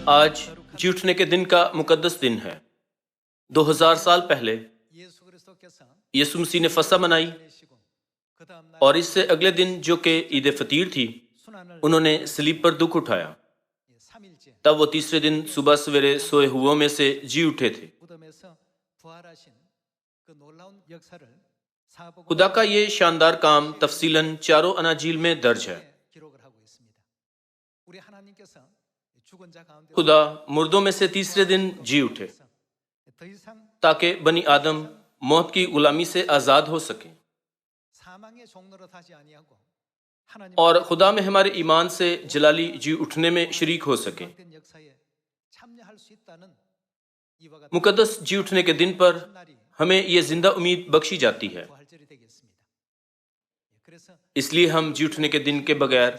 آج جی اٹھنے کے دن کا مقدس دن ہے۔ 2000 سال پہلے یسوع مسیح نے فصح منائی، اور اس سے اگلے دن جو کہ عید فطیر تھی، انہوں نے صلیب پر دکھ اٹھایا۔ تب وہ تیسرے دن صبح سویرے سوئے ہوئوں میں سے جی اٹھے تھے۔ خدا کا یہ شاندار کام تفصیلاً چاروں اناجیل میں درج ہے۔ خدا مردوں میں سے تیسرے دن جی اٹھے تاکہ بنی آدم موت کی غلامی سے آزاد ہو سکیں، اور خدا میں ہمارے ایمان سے جلالی جی اٹھنے میں شریک ہو سکیں۔ مقدس جی اٹھنے کے دن پر ہمیں یہ زندہ امید بخشی جاتی ہے۔ اس لیے ہم جی اٹھنے کے دن کے بغیر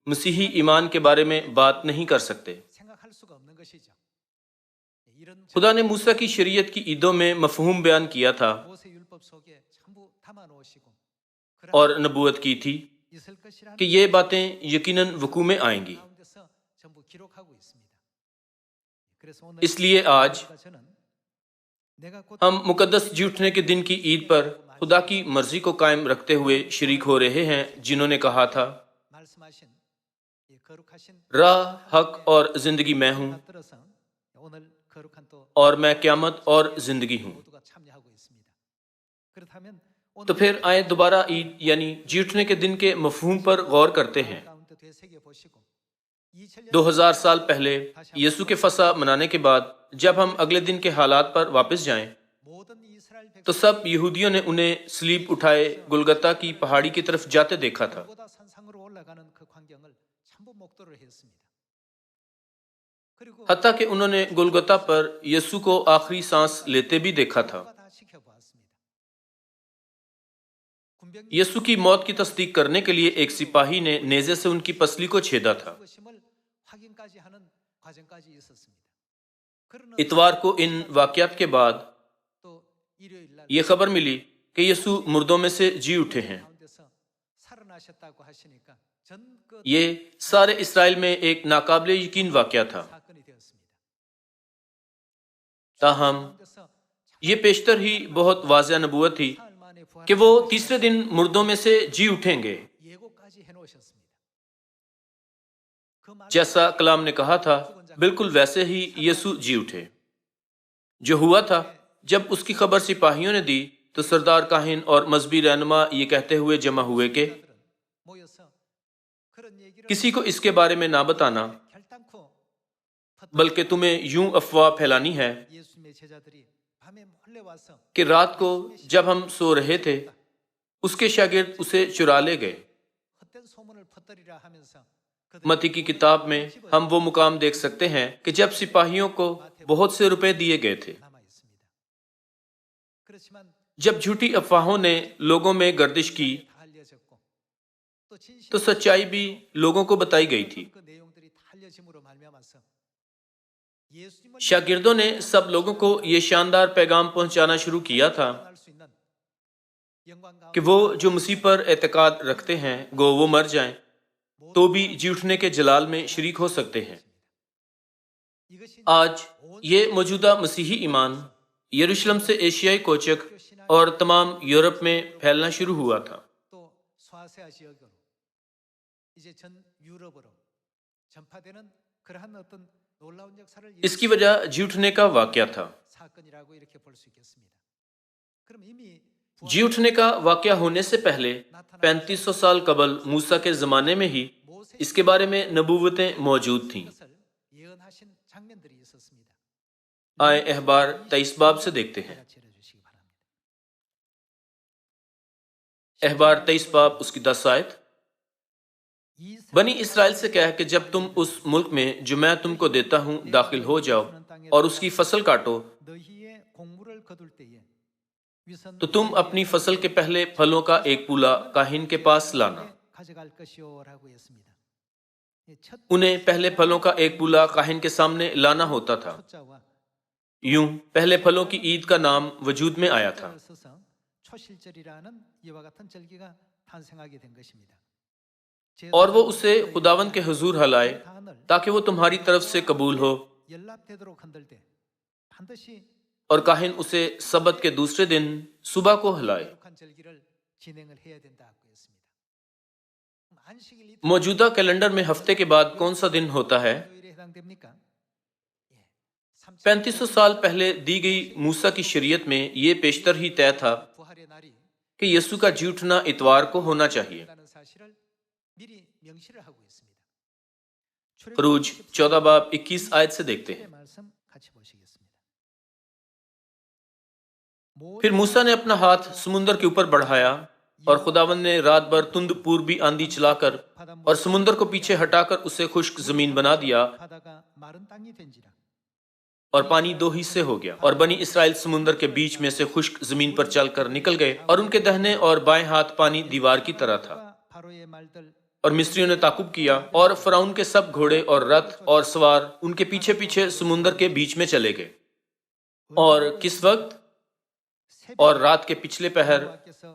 مسیحی ایمان کے بارے میں بات نہیں کر سکتے۔ خدا نے موسیٰ کی شریعت کی عیدوں میں مفہوم بیان کیا تھا اور نبوت کی تھی کہ یہ باتیں یقیناً وقوع میں آئیں گی۔ اس لیے آج ہم مقدس جی اٹھنے کے دن کی عید پر خدا کی مرضی کو قائم رکھتے ہوئے شریک ہو رہے ہیں، جنہوں نے کہا تھا، راہ، حق اور زندگی میں ہوں، اور میں قیامت اور زندگی ہوں۔ تو پھر آئیں دوبارہ عید یعنی جی اٹھنے کے دن کے مفہوم پر غور کرتے ہیں۔ 2000 سال پہلے یسوع کے فصح منانے کے بعد جب ہم اگلے دن کے حالات پر واپس جائیں تو سب یہودیوں نے انہیں صلیب اٹھائے گلگتا کی پہاڑی کی طرف جاتے دیکھا تھا۔ حتیٰ کہ انہوں نے گلگتا پر یسوع کو آخری سانس لیتے بھی دیکھا تھا۔ یسوع کی موت کی تصدیق کرنے کے لیے ایک سپاہی نے نیزے سے ان کی پسلی کو چھیدا تھا۔ اتوار کو ان واقعات کے بعد یہ خبر ملی کہ یسوع مردوں میں سے جی اٹھے ہیں۔ یہ سارے اسرائیل میں ایک ناقابل یقین واقعہ تھا۔ تاہم یہ پیشتر ہی بہت واضح نبوت تھی کہ وہ تیسرے دن مردوں میں سے جی اٹھیں گے، جیسا کلام نے کہا تھا۔ بالکل ویسے ہی یسوع جی اٹھے۔ جو ہوا تھا، جب اس کی خبر سپاہیوں نے دی تو سردار کاہن اور مذہبی رہنما یہ کہتے ہوئے جمع ہوئے کہ کسی کو اس کے بارے میں نہ بتانا، بلکہ تمہیں یوں افواہ پھیلانی ہے کہ رات کو جب ہم سو رہے تھے اس کے شاگرد اسے چرا لے گئے۔ متی کی کتاب میں ہم وہ مقام دیکھ سکتے ہیں کہ جب سپاہیوں کو بہت سے روپے دیے گئے تھے۔ جب جھوٹی افواہوں نے لوگوں میں گردش کی تو سچائی بھی لوگوں کو بتائی گئی تھی۔ شاگردوں نے سب لوگوں کو یہ شاندار پیغام پہنچانا شروع کیا تھا کہ وہ جو مسیح پر اعتقاد رکھتے ہیں گو وہ مر جائیں تو بھی جی اٹھنے کے جلال میں شریک ہو سکتے ہیں۔ آج یہ موجودہ مسیحی ایمان یروشلم سے ایشیائی کوچک اور تمام یورپ میں پھیلنا شروع ہوا تھا۔ اس کی وجہ جی اٹھنے کا واقعہ تھا۔ جی اٹھنے کا واقعہ ہونے سے پہلے 3500 سال قبل موسیٰ کے زمانے میں ہی اس کے بارے میں نبوتیں موجود تھیں۔ آئیں احبار 23 باب سے دیکھتے ہیں۔ احبار 23 باب اس کی 10 آیت۔ بنی اسرائیل سے کہہ کہ جب تم اس ملک میں جو میں تم کو دیتا ہوں داخل ہو جاؤ اور اس کی فصل کاٹو تو تم اپنی فصل کے پہلے پھلوں کا ایک پولا کاہن کے پاس لانا۔ انہیں پہلے پھلوں کا ایک پولا کاہن کے سامنے لانا ہوتا تھا۔ یوں پہلے پھلوں کی عید کا نام وجود میں آیا تھا۔ اور وہ اسے خداوند کے حضور ہلائے تاکہ وہ تمہاری طرف سے قبول ہو، اور کاہن اسے سبت کے دوسرے دن صبح کو ہلائے۔ موجودہ کیلنڈر میں ہفتے کے بعد کون سا دن ہوتا ہے؟ 3500 سال پہلے دی گئی موسیٰ کی شریعت میں یہ پیشتر ہی طے تھا کہ یسوع کا جی اٹھنا اتوار کو ہونا چاہیے۔ خروج 14 باب 21 آیت سے دیکھتے ہیں۔ پھر موسیٰ نے اپنا ہاتھ سمندر کے اوپر بڑھایا، اور خداوند نے رات بھر تند پوربی آندھی چلا کر اور سمندر کو پیچھے ہٹا کر اسے خشک زمین بنا دیا، اور پانی دو حصے ہو گیا، اور بنی اسرائیل سمندر کے بیچ میں سے خشک زمین پر چل کر نکل گئے، اور ان کے دہنے اور بائیں ہاتھ پانی دیوار کی طرح تھا۔ اور مصریوں نے تعقب کیا، اور فرعون کے سب گھوڑے اور رتھ اور سوار ان کے پیچھے پیچھے سمندر کے بیچ میں چلے گئے۔ اور کس وقت؟ اور رات کے پچھلے پہر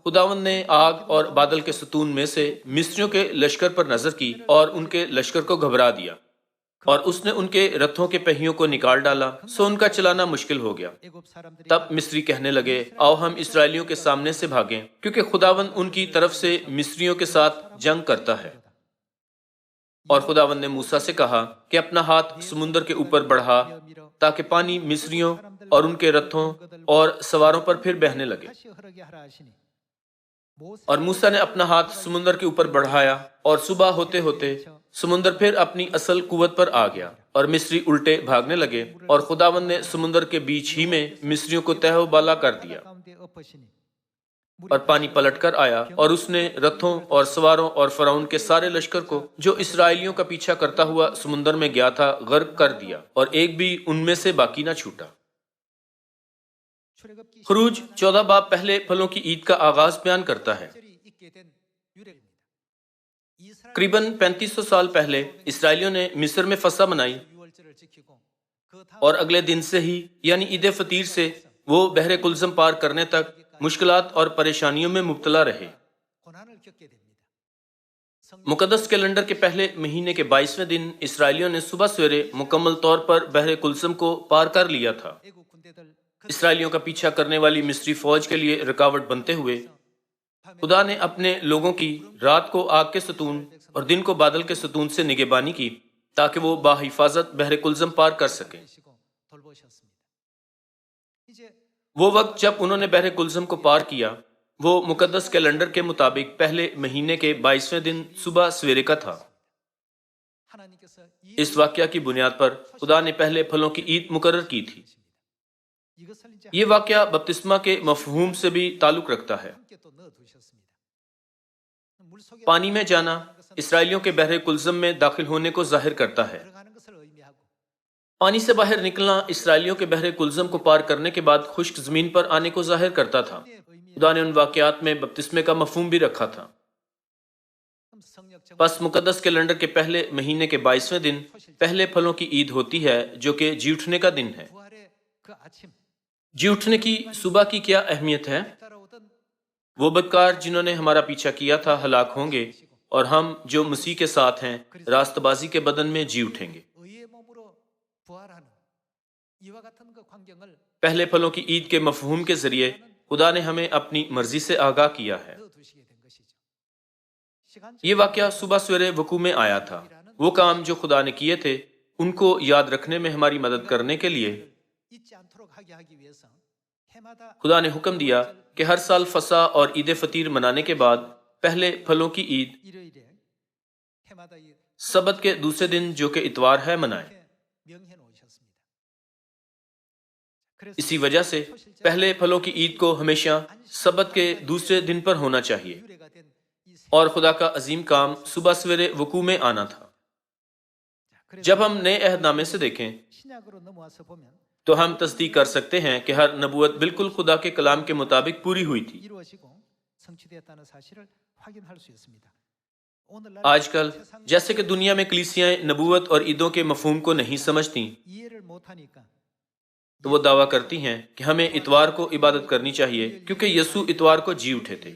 خداوند نے آگ اور بادل کے ستون میں سے مصریوں کے لشکر پر نظر کی اور ان کے لشکر کو گھبرا دیا، اور اس نے ان کے رتھوں کے پہیوں کو نکال ڈالا، سو ان کا چلانا مشکل ہو گیا۔ تب مصری کہنے لگے، آؤ ہم اسرائیلیوں کے سامنے سے بھاگیں، کیونکہ خداوند ان کی طرف سے مصریوں کے ساتھ جنگ کرتا ہے۔ اور خداوند نے موسیٰ سے کہا کہ اپنا ہاتھ سمندر کے اوپر بڑھا تاکہ پانی مصریوں اور ان کے رتھوں اور سواروں پر پھر بہنے لگے۔ اور موسیٰ نے اپنا ہاتھ سمندر کے اوپر بڑھایا، اور صبح ہوتے ہوتے سمندر پھر اپنی اصل قوت پر آ گیا، اور مصری الٹے بھاگنے لگے، اور خداوند نے سمندر کے بیچ ہی میں مصریوں کو تہہ و بالا کر دیا، اور پانی پلٹ کر آیا، اور اس نے رتھوں اور سواروں اور فرعون کے سارے لشکر کو جو اسرائیلیوں کا پیچھا کرتا ہوا سمندر میں گیا تھا غرق کر دیا، اور ایک بھی ان میں سے باقی نہ چھوٹا۔ خروج 14 باب پہلے پھلوں کی عید کا آغاز بیان کرتا ہے۔ تقریباً 3500 سال پہلے اسرائیلیوں نے مصر میں فسح منائی، اور اگلے دن سے ہی یعنی عید فطیر سے وہ بحر کلزم پار کرنے تک مشکلات اور پریشانیوں میں مبتلا رہے۔ مقدس کیلنڈر کے پہلے مہینے کے 22ویں دن اسرائیلیوں نے صبح سویرے مکمل طور پر بحر کلزم کو پار کر لیا تھا۔ اسرائیلیوں کا پیچھا کرنے والی مصری فوج کے لیے رکاوٹ بنتے ہوئے خدا نے اپنے لوگوں کی رات کو آگ کے ستون اور دن کو بادل کے ستون سے نگہبانی کی تاکہ وہ باحفاظت بحر کلزم پار کر سکیں۔ وہ وقت جب انہوں نے بحر کلزم کو پار کیا وہ مقدس کیلنڈر کے مطابق پہلے مہینے کے 22ویں دن صبح سویرے کا تھا۔ اس واقعہ کی بنیاد پر خدا نے پہلے پھلوں کی عید مقرر کی تھی۔ یہ واقعہ بپتسمہ کے مفہوم سے بھی تعلق رکھتا ہے۔ پانی میں جانا اسرائیلیوں کے بحر کلزم میں داخل ہونے کو ظاہر کرتا ہے۔ پانی سے باہر نکلنا اسرائیلیوں کے بحر کلزم کو پار کرنے کے بعد خشک زمین پر آنے کو ظاہر کرتا تھا۔ خدا نے ان واقعات میں بپتسمے کا مفہوم بھی رکھا تھا۔ پس مقدس کیلنڈر کے پہلے مہینے کے 22ویں دن پہلے پھلوں کی عید ہوتی ہے، جو کہ جی اٹھنے کا دن ہے۔ جی اٹھنے کی صبح کی کیا اہمیت ہے؟ وہ بدکار جنہوں نے ہمارا پیچھا کیا تھا ہلاک ہوں گے، اور ہم جو مسیح کے ساتھ ہیں راست بازی کے بدن میں جی اٹھیں گے۔ پہلے پھلوں کی عید کے مفہوم کے ذریعے خدا نے ہمیں اپنی مرضی سے آگاہ کیا ہے۔ یہ واقعہ صبح سویرے وقوع میں آیا تھا۔ وہ کام جو خدا نے کیے تھے ان کو یاد رکھنے میں ہماری مدد کرنے کے لیے خدا نے حکم دیا کہ ہر سال فسح اور عید فطیر منانے کے بعد پہلے پھلوں کی عید سبت کے دوسرے دن جو کہ اتوار ہے منائیں۔ اسی وجہ سے پہلے پھلوں کی عید کو ہمیشہ سبت کے دوسرے دن پر ہونا چاہیے، اور خدا کا عظیم کام صبح سویرے وقوع میں آنا تھا۔ جب ہم نئے عہد نامے سے دیکھیں تو ہم تصدیق کر سکتے ہیں کہ ہر نبوت بالکل خدا کے کلام کے مطابق پوری ہوئی تھی۔ آج کل جیسے کہ دنیا میں کلیسیاں نبوت اور عیدوں کے مفہوم کو نہیں سمجھتیں، تو وہ دعویٰ کرتی ہیں کہ ہمیں اتوار کو عبادت کرنی چاہیے کیونکہ یسوع اتوار کو جی اٹھے تھے۔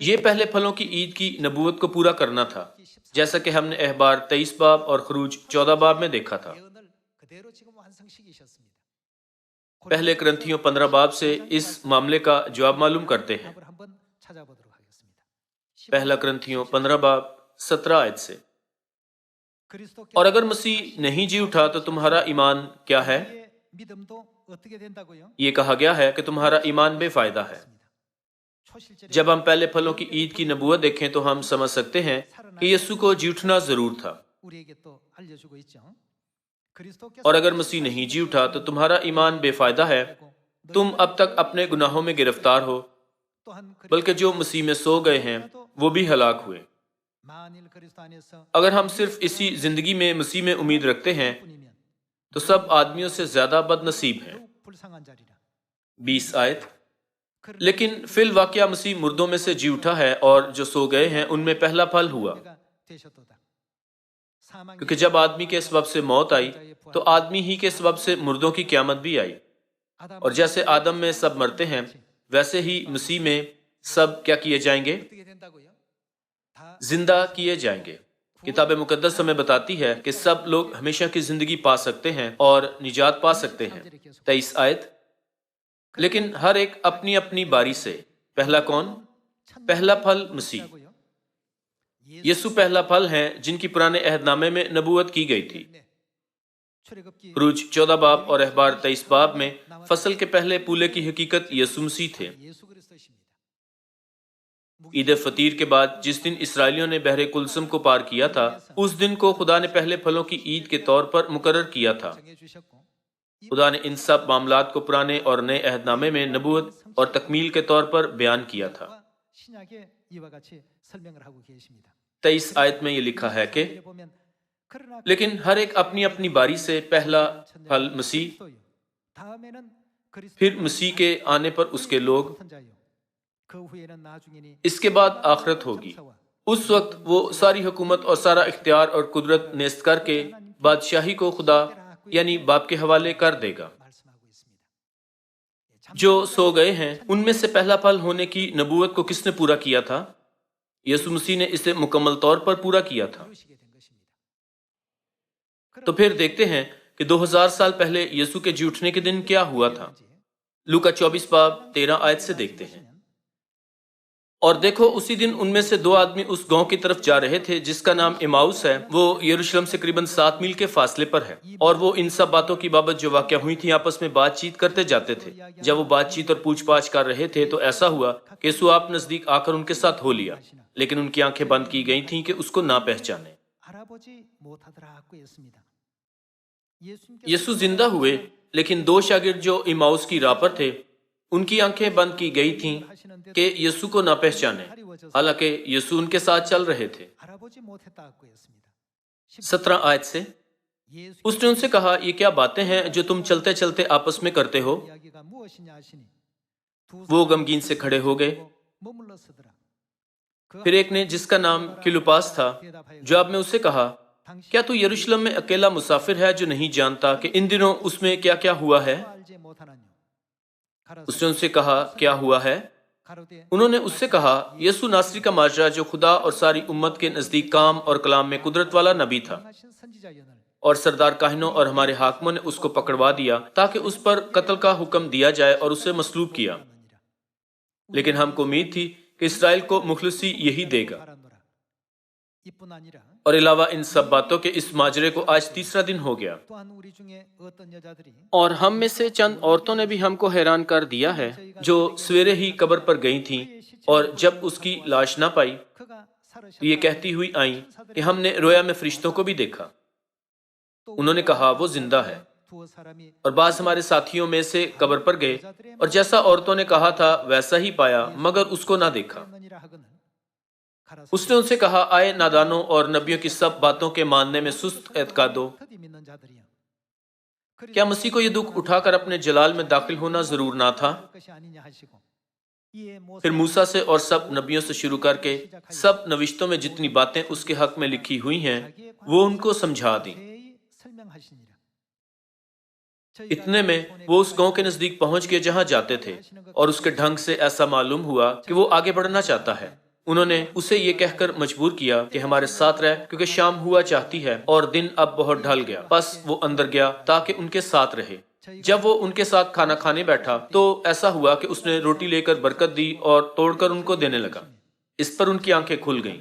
یہ پہلے پھلوں کی عید کی نبوت کو پورا کرنا تھا، جیسا کہ ہم نے احبار 23 باب اور خروج 14 باب میں دیکھا تھا۔ پہلے کرنتھیوں 15 باب سے اس معاملے کا جواب معلوم کرتے ہیں۔ پہلا کرنتھیوں 15 باب 17 آیت سے، اور اگر مسیح نہیں جی اٹھا تو تمہارا ایمان کیا ہے؟ یہ کہا گیا ہے کہ تمہارا ایمان بے فائدہ ہے۔ جب ہم پہلے پھلوں کی عید کی نبوت دیکھیں تو ہم سمجھ سکتے ہیں کہ یسوع کو جی اٹھنا ضرور تھا، اور اگر مسیح نہیں جی اٹھا تو تمہارا ایمان بے فائدہ ہے، تم اب تک اپنے گناہوں میں گرفتار ہو، بلکہ جو مسیح میں سو گئے ہیں وہ بھی ہلاک ہوئے۔ اگر ہم صرف اسی زندگی میں مسیح میں امید رکھتے ہیں تو سب آدمیوں سے زیادہ بد نصیب ہیں۔ 20 آیت، لیکن فی الواقعہ مسیح مردوں میں سے جی اٹھا ہے، اور جو سو گئے ہیں ان میں پہلا پھل ہوا، کیونکہ جب آدمی کے سبب سے موت آئی تو آدمی ہی کے سبب سے مردوں کی قیامت بھی آئی، اور جیسے آدم میں سب مرتے ہیں ویسے ہی مسیح میں سب کیا کیے جائیں گے؟ زندہ کیے جائیں گے۔ کتاب مقدس ہمیں بتاتی ہے کہ سب لوگ ہمیشہ کی زندگی پا سکتے ہیں اور نجات پا سکتے ہیں۔ 23 آیت، لیکن ہر ایک اپنی اپنی باری سے۔ پہلا کون؟ پہلا پھل مسیح۔ یسوع پہلا پھل ہیں جن کی پرانے عہد نامے میں نبوت کی گئی تھی۔ خروج 14 باب اور احبار 23 باب میں فصل کے پہلے پولے کی حقیقت یسوع مسیح تھے۔ عید فطیر کے بعد جس دن اسرائیلیوں نے بحر کلثم کو پار کیا تھا، اس دن کو خدا نے پہلے پھلوں کی عید کے طور پر مقرر کیا تھا۔ خدا نے ان سب معاملات کو پرانے اور نئے عہد نامے میں نبوت اور تکمیل کے طور پر بیان کیا تھا۔ 23 آیت میں یہ لکھا ہے کہ لیکن ہر ایک اپنی اپنی باری سے، پہلا پھل مسیح، پھر مسیح کے آنے پر اس کے لوگ، اس کے بعد آخرت ہوگی۔ اس وقت وہ ساری حکومت اور سارا اختیار اور قدرت نیست کر کے بادشاہی کو خدا یعنی باپ کے حوالے کر دے گا۔ جو سو گئے ہیں ان میں سے پہلا پھل ہونے کی نبوت کو کس نے پورا کیا تھا؟ یسوع مسیح نے اسے مکمل طور پر پورا کیا تھا۔ تو پھر دیکھتے ہیں کہ 2000 سال پہلے یسوع کے جی اٹھنے کے دن کیا ہوا تھا۔ لوکا 24 باب 13 آیت سے دیکھتے ہیں، اور دیکھو اسی دن ان میں سے 2 آدمی اس گاؤں کی طرف جا رہے تھے جس کا نام ایماؤس ہے، وہ یروشلم سے قریباً 7 میل کے فاصلے پر ہے، اور وہ ان سب باتوں کی بابت جو واقع ہوئی تھی آپس میں بات چیت کرتے جاتے تھے۔ جب وہ بات چیت اور پوچھ پاچھ کر رہے تھے تو ایسا ہوا کہ یسوع آپ نزدیک آ کر ان کے ساتھ ہو لیا، لیکن ان کی آنکھیں بند کی گئی تھیں کہ اس کو نہ پہچانے۔ یسوع زندہ ہوئے، لیکن 2 شاگرد جو ایماؤس کی راہ پر تھے ان کی آنکھیں بند کی گئی تھیں کہ یسوع کو نہ پہچانے، حالانکہ یسوع ان کے ساتھ چل رہے تھے۔ 17 آیت سے، اس نے ان سے کہا، یہ کیا باتیں ہیں جو تم چلتے چلتے آپس میں کرتے ہو؟ وہ غمگین سے کھڑے ہو گئے۔ پھر ایک نے جس کا نام کلوپاس تھا جواب میں اسے کہا، کیا تو یروشلم میں اکیلا مسافر ہے جو نہیں جانتا کہ ان دنوں اس میں کیا کیا ہوا ہے؟ اس نے ان سے کہا، کیا ہوا ہے؟ انہوں نے اس سے کہا، یسوع ناصری کا ماجرا جو خدا اور ساری امت کے نزدیک کام اور کلام میں قدرت والا نبی تھا، اور سردار کاہنوں اور ہمارے حاکموں نے اس کو پکڑوا دیا تاکہ اس پر قتل کا حکم دیا جائے اور اسے مصلوب کیا، لیکن ہم کو امید تھی کہ اسرائیل کو مخلصی یہی دے گا۔ اور علاوہ ان سب باتوں کے اس ماجرے کو آج 3را دن ہو گیا، اور ہم میں سے چند عورتوں نے بھی ہم کو حیران کر دیا ہے جو سویرے ہی قبر پر گئی تھیں، اور جب اس کی لاش نہ پائی تو یہ کہتی ہوئی آئیں کہ ہم نے رویا میں فرشتوں کو بھی دیکھا۔ انہوں نے کہا، وہ زندہ ہے۔ اور بعض ہمارے ساتھیوں میں سے قبر پر گئے اور جیسا عورتوں نے کہا تھا ویسا ہی پایا، مگر اس کو نہ دیکھا۔ اس نے ان سے کہا، آئے نادانوں اور نبیوں کی سب باتوں کے ماننے میں سست اعتقادو، کیا مسیح کو یہ دکھ اٹھا کر اپنے جلال میں داخل ہونا ضرور نہ تھا؟ پھر موسیٰ سے اور سب نبیوں سے شروع کر کے سب نوشتوں میں جتنی باتیں اس کے حق میں لکھی ہوئی ہیں وہ ان کو سمجھا دیں۔ اتنے میں وہ اس گاؤں کے نزدیک پہنچ گئے جہاں جاتے تھے، اور اس کے ڈھنگ سے ایسا معلوم ہوا کہ وہ آگے بڑھنا چاہتا ہے۔ انہوں نے اسے یہ کہہ کر مجبور کیا کہ ہمارے ساتھ رہ، کیونکہ شام ہوا چاہتی ہے اور دن اب بہت ڈھل گیا۔ بس وہ اندر گیا تاکہ ان کے ساتھ رہے۔ جب وہ ان کے ساتھ کھانا کھانے بیٹھا تو ایسا ہوا کہ اس نے روٹی لے کر برکت دی اور توڑ کر ان کو دینے لگا۔ اس پر ان کی آنکھیں کھل گئیں۔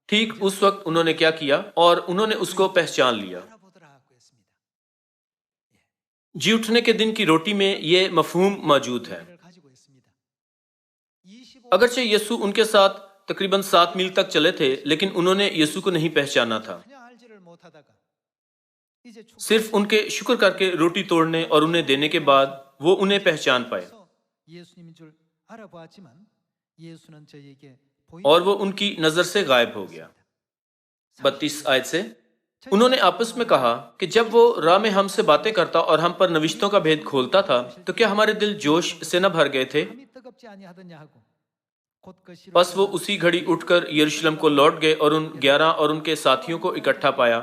ٹھیک اس وقت انہوں نے کیا کیا، اور انہوں نے اس کو پہچان لیا۔ جی اٹھنے کے دن کی روٹی میں یہ مفہوم موجود ہے۔ اگرچہ یسوع ان کے ساتھ تقریباً 7 میل تک چلے تھے، لیکن انہوں نے یسوع کو نہیں پہچانا تھا۔ صرف ان کے شکر کر کے روٹی توڑنے اور انہیں دینے کے بعد وہ انہیں پہچان پائے، اور وہ ان کی نظر سے غائب ہو گیا۔ 32 آیت سے انہوں نے آپس میں کہا کہ جب وہ راہ میں ہم سے باتیں کرتا اور ہم پر نوشتوں کا بھید کھولتا تھا تو کیا ہمارے دل جوش سے نہ بھر گئے تھے؟ بس وہ اسی گھڑی اٹھ کر یروشلم کو لوٹ گئے اور ان 11 اور ان کے ساتھیوں کو اکٹھا پایا۔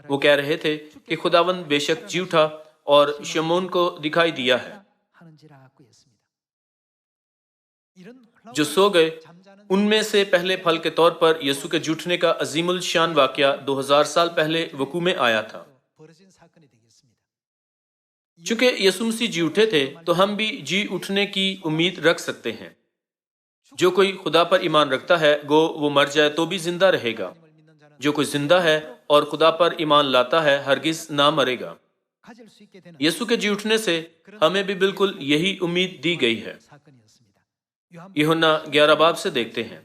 وہ کہہ رہے تھے کہ خداوند بے شک جی اٹھا اور شمعون کو دکھائی دیا ہے۔ جو سو گئے ان میں سے پہلے پھل کے طور پر یسوع کے جی اٹھنے کا عظیم الشان واقعہ 2000 سال پہلے وقوع میں آیا تھا۔ چونکہ یسوع مسیح جی اٹھے تھے تو ہم بھی جی اٹھنے کی امید رکھ سکتے ہیں۔ جو کوئی خدا پر ایمان رکھتا ہے گو وہ مر جائے تو بھی زندہ رہے گا۔ جو کوئی زندہ ہے اور خدا پر ایمان لاتا ہے ہرگز نہ مرے گا۔ یسوع کے جی اٹھنے سے ہمیں بھی بالکل یہی امید دی گئی ہے۔ یوحنا 11 باب سے دیکھتے ہیں،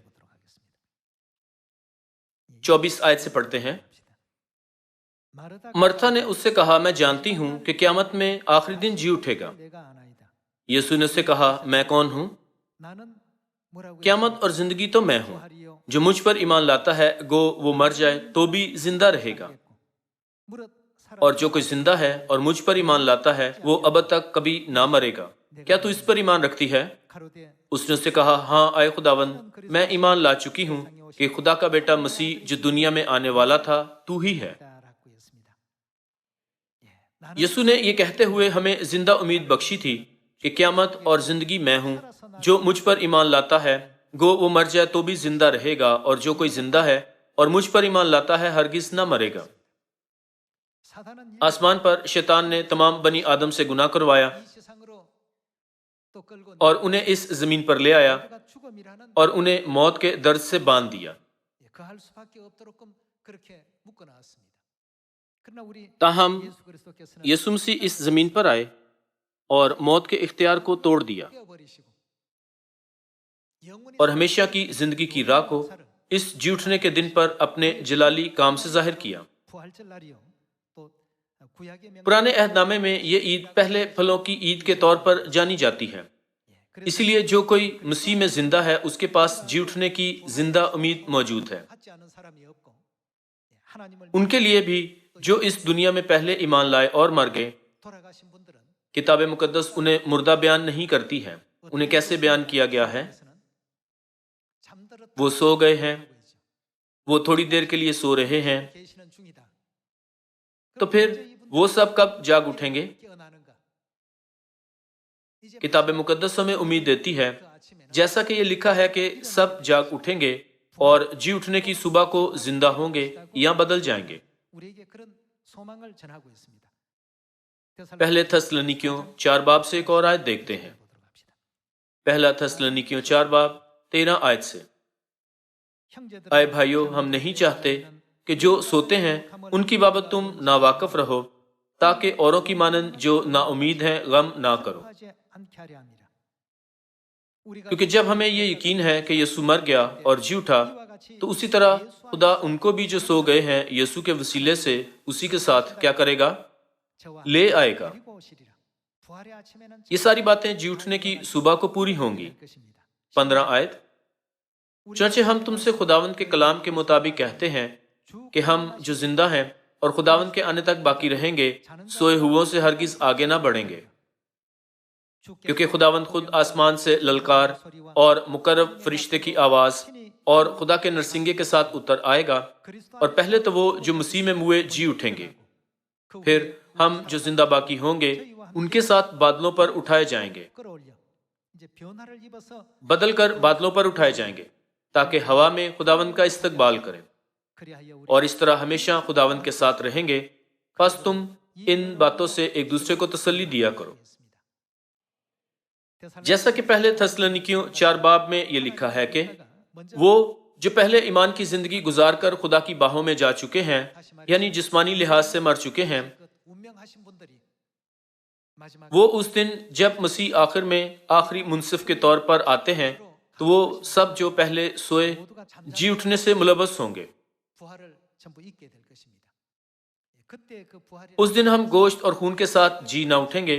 24 آیت سے پڑھتے ہیں۔ مرتھا نے اس سے کہا، میں جانتی ہوں کہ قیامت میں آخری دن جی اٹھے گا۔ یسوع نے اس سے کہا، میں کون ہوں؟ قیامت اور زندگی تو میں ہوں۔ جو مجھ پر ایمان لاتا ہے گو وہ مر جائے تو بھی زندہ رہے گا، اور جو کوئی زندہ ہے اور مجھ پر ایمان لاتا ہے وہ ابد تک کبھی نہ مرے گا۔ کیا تو اس پر ایمان رکھتی ہے؟ اس نے اس سے کہا، ہاں اے خداوند، میں ایمان لا چکی ہوں کہ خدا کا بیٹا مسیح جو دنیا میں آنے والا تھا تو ہی ہے۔ یسوع نے یہ کہتے ہوئے ہمیں زندہ امید بخشی تھی کہ قیامت اور زندگی میں ہوں۔ جو مجھ پر ایمان لاتا ہے گو وہ مر جائے تو بھی زندہ رہے گا، اور جو کوئی زندہ ہے اور مجھ پر ایمان لاتا ہے ہرگز نہ مرے گا۔ آسمان پر شیطان نے تمام بنی آدم سے گناہ کروایا اور انہیں اس زمین پر لے آیا اور انہیں موت کے درد سے باندھ دیا۔ تاہم یسوع مسیح اس زمین پر آئے اور موت کے اختیار کو توڑ دیا اور ہمیشہ کی زندگی کی راہ کو اس جی اٹھنے کے دن پر اپنے جلالی کام سے ظاہر کیا۔ پرانے عہد نامے میں یہ عید پہلے پھلوں کی عید کے طور پر جانی جاتی ہے۔ اسی لیے جو کوئی مسیح میں زندہ ہے اس کے پاس جی اٹھنے کی زندہ امید موجود ہے۔ ان کے لیے بھی جو اس دنیا میں پہلے ایمان لائے اور مر گئے، کتاب مقدس انہیں مردہ بیان نہیں کرتی ہے۔ انہیں کیسے بیان کیا گیا ہے؟ وہ سو گئے ہیں، وہ تھوڑی دیر کے لیے سو رہے ہیں، تو پھر وہ سب کب جاگ اٹھیں گے؟ کتاب مقدس ہمیں امید دیتی ہے، جیسا کہ یہ لکھا ہے کہ سب جاگ اٹھیں گے اور جی اٹھنے کی صبح کو زندہ ہوں گے یا بدل جائیں گے۔ پہلے تھسلنیکیوں 4 باب سے ایک اور آیت دیکھتے ہیں۔ پہلا تھسلنیکیوں 4 باب 13 آیت سے، اے بھائیو، ہم نہیں چاہتے کہ جو سوتے ہیں ان کی بابت تم ناواقف رہو، تاکہ اوروں کی مانند جو نا امید ہیں غم نہ کرو۔ کیونکہ جب ہمیں یہ یقین ہے کہ یسوع مر گیا اور جی اٹھا، تو اسی طرح خدا ان کو بھی جو سو گئے ہیں یسوع کے وسیلے سے اسی کے ساتھ کیا کرے گا؟ لے آئے گا۔ یہ ساری باتیں جی اٹھنے کی صبح کو پوری ہوں گی۔ 15 آیت، چنانچہ ہم تم سے خداوند کے کلام کے مطابق کہتے ہیں کہ ہم جو زندہ ہیں اور خداوند کے آنے تک باقی رہیں گے سوئے ہوئوں سے ہرگز آگے نہ بڑھیں گے، کیونکہ خداوند خود آسمان سے للکار اور مقرب فرشتے کی آواز اور خدا کے نرسنگے کے ساتھ اتر آئے گا، اور پہلے تو وہ جو مسیح میں موئے جی اٹھیں گے، پھر ہم جو زندہ باقی ہوں گے ان کے ساتھ بادلوں پر اٹھائے جائیں گے، بدل کر بادلوں پر اٹھائے جائیں گے تاکہ ہوا میں خداوند کا استقبال کریں اور اس طرح ہمیشہ خداوند کے ساتھ رہیں گے۔ پس تم ان باتوں سے ایک دوسرے کو تسلی دیا کرو، جیسا کہ پہلے تھسلنیکیوں 4 باب میں یہ لکھا ہے کہ وہ جو پہلے ایمان کی زندگی گزار کر خدا کی باہوں میں جا چکے ہیں، یعنی جسمانی لحاظ سے مر چکے ہیں، وہ اس دن جب مسیح آخر میں آخری منصف کے طور پر آتے ہیں تو وہ سب جو پہلے سوئے جی اٹھنے سے ملوث ہوں گے۔ اس دن ہم گوشت اور خون کے ساتھ جی نہ اٹھیں گے،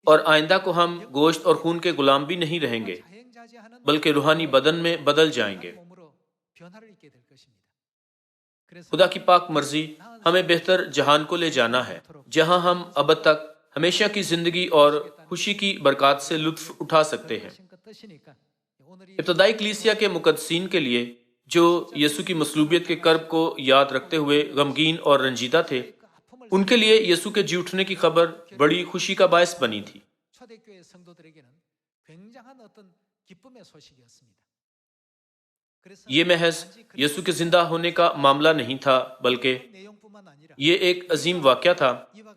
اور آئندہ کو ہم گوشت اور خون کے غلام بھی نہیں رہیں گے، بلکہ روحانی بدن میں بدل جائیں گے۔ خدا کی پاک مرضی ہمیں بہتر جہان کو لے جانا ہے، جہاں ہم ابد تک ہمیشہ کی زندگی اور خوشی کی برکات سے لطف اٹھا سکتے ہیں۔ ابتدائی کلیسیا کے مقدسین کے لیے جو یسوع کی مصلوبیت کے کرب کو یاد رکھتے ہوئے غمگین اور رنجیدہ تھے، ان کے لیے یسوع کے جی اٹھنے کی خبر بڑی خوشی کا باعث بنی تھی۔ یہ محض یسوع کے زندہ ہونے کا معاملہ نہیں تھا، بلکہ یہ ایک عظیم واقعہ تھا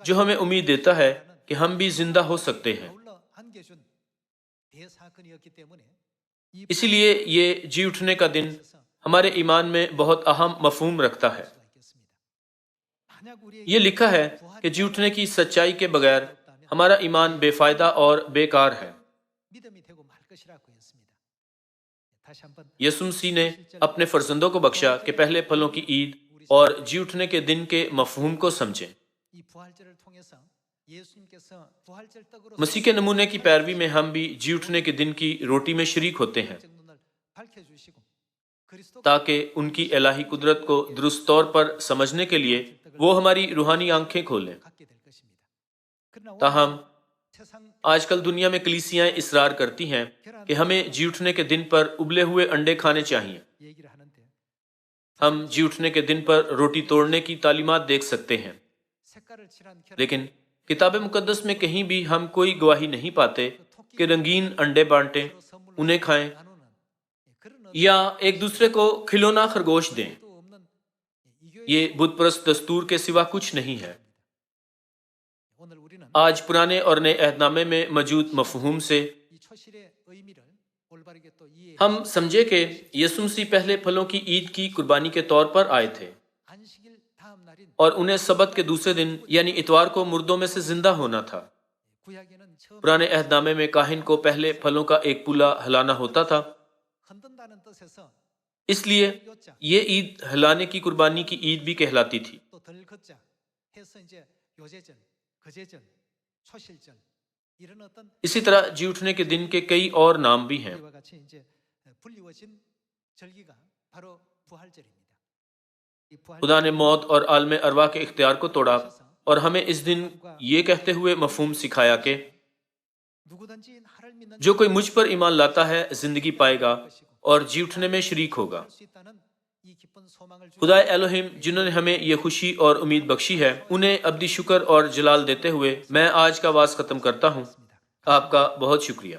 جو ہمیں امید دیتا ہے کہ ہم بھی زندہ ہو سکتے ہیں۔ اسی لیے یہ جی اٹھنے کا دن ہمارے ایمان میں بہت اہم مفہوم رکھتا ہے۔ یہ لکھا ہے کہ جی اٹھنے کی سچائی کے بغیر ہمارا ایمان بے فائدہ اور بیکار ہے۔ یسوع مسیح نے اپنے فرزندوں کو بخشا کہ پہلے پھلوں کی عید اور جی اٹھنے کے دن کے مفہوم کو سمجھیں۔ مسیح کے نمونے کی پیروی میں ہم بھی جی اٹھنے کے دن کی روٹی میں شریک ہوتے ہیں تاکہ ان کی الہی قدرت کو درست طور پر سمجھنے کے لیے وہ ہماری روحانی آنکھیں کھولیں۔ تاہم آج کل دنیا میں کلیسیاں اصرار کرتی ہیں کہ ہمیں جی اٹھنے کے دن پر ابلے ہوئے انڈے کھانے چاہیے۔ ہم جی اٹھنے کے دن پر روٹی توڑنے کی تعلیمات دیکھ سکتے ہیں، لیکن کتاب مقدس میں کہیں بھی ہم کوئی گواہی نہیں پاتے کہ رنگین انڈے بانٹیں، انہیں کھائیں یا ایک دوسرے کو کھلونا خرگوش دیں۔ یہ بت پرست دستور کے سوا کچھ نہیں ہے۔ آج پرانے اور نئے عہد نامے میں موجود مفہوم سے ہم سمجھے کہ یسوع مسیح پہلے پھلوں کی عید کی قربانی کے طور پر آئے تھے اور انہیں سبت کے دوسرے دن یعنی اتوار کو مردوں میں سے زندہ ہونا تھا۔ پرانے عہد نامے میں کاہن کو پہلے پھلوں کا ایک پولا ہلانا ہوتا تھا، اس لیے یہ عید ہلانے کی قربانی کی عید بھی کہلاتی تھی۔ اسی طرح جی اٹھنے کے دن کے کئی اور نام بھی ہیں۔ خدا نے موت اور عالم ارواح کے اختیار کو توڑا اور ہمیں اس دن یہ کہتے ہوئے مفہوم سکھایا کہ جو کوئی مجھ پر ایمان لاتا ہے زندگی پائے گا اور جی اٹھنے میں شریک ہوگا۔ خدا الہیم جنہوں نے ہمیں یہ خوشی اور امید بخشی ہے، انہیں ابدی شکر اور جلال دیتے ہوئے میں آج کا واعظ ختم کرتا ہوں۔ آپ کا بہت شکریہ۔